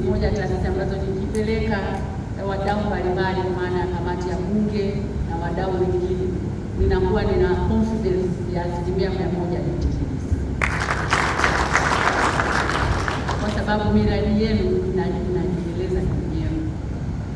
moja ya taasisi ambazo nikipeleka wadau mbalimbali, kwa maana ya kamati ya Bunge na wadau wengine, ninakuwa nina confidence ya 100% ni TPDC, kwa sababu miradi yenu inajieleza yenyewe.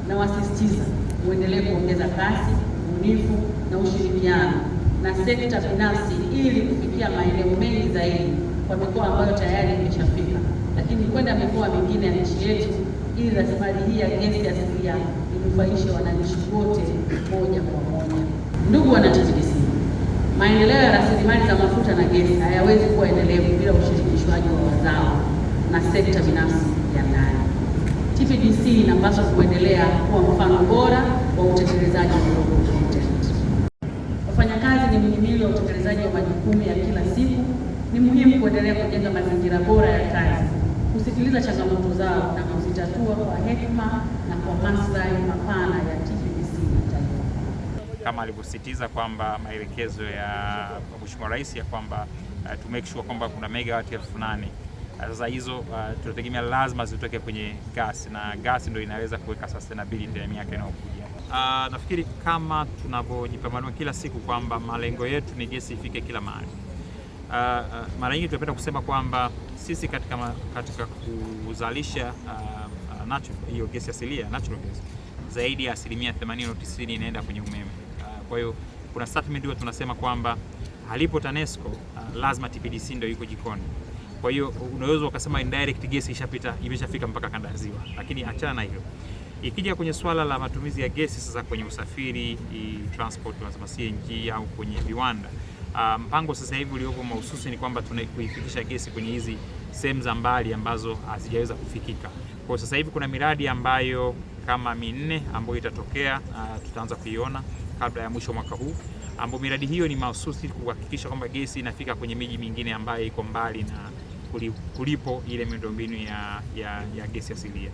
Nawasisitiza muendelee kuongeza kasi, ubunifu na ushirikiano na sekta binafsi ili kufikia maeneo mengi zaidi kwa mikoa ambayo tayari imeshafika, lakini kwenda mikoa mingine ya nchi yetu, ili rasilimali hii ya gesi asilia inufaishe wananchi wote moja kwa moja. Ndugu wana TPDC, maendeleo ya rasilimali za mafuta na gesi hayawezi kuwa endelevu bila ushirikishwaji wa wazao na sekta binafsi ya ndani. TPDC inapaswa kuendelea kuwa mfano bora wa utekelezaji wa global content. Wafanyakazi ni mhimili wa utekelezaji wa majukumu ya kila siku. Ni muhimu kuendelea kujenga mazingira bora ya kazi, kusikiliza changamoto zao na kuzitatua kwa hekima na kwa maslahi mapana ya TPDC na taifa. Kama alivyosisitiza kwamba maelekezo ya Mheshimiwa Rais ya kwamba to make sure kwamba kuna megawati 8,000. Sasa hizo tunategemea lazima zitoke kwenye gas, na gas ndio inaweza kuweka sustainability ya miaka inayokuja. Nafikiri kama tunavyojipambanua kila siku kwamba malengo yetu ni gesi ifike kila mahali. Mara nyingi tunapenda kusema kwamba sisi katika kuzalisha hiyo gesi asilia, natural gas, zaidi ya 80% au 90% inaenda kwenye umeme. Kwa hiyo kuna statement hiyo tunasema kwamba halipo TANESCO, lazima TPDC ndio iko jikoni. Kwa hiyo unaweza ukasema indirect gas imeshafika mpaka kanda ya Ziwa, lakini achana na hilo. Ikija kwenye swala la matumizi ya gesi sasa kwenye usafiri, transport, tunasema CNG au kwenye viwanda, mpango sasa hivi uliopo mahususi ni kwamba tunaikuifikisha gesi kwenye hizi sehemu za mbali ambazo hazijaweza kufikika. Kwa sasa hivi kuna miradi ambayo kama 4 ambayo itatokea, tutaanza kuiona kabla ya mwisho mwaka huu, ambapo miradi hiyo ni mahususi kuhakikisha kwamba gesi inafika kwenye miji mingine ambayo iko mbali na kulipo ile miundombinu ya gesi asilia.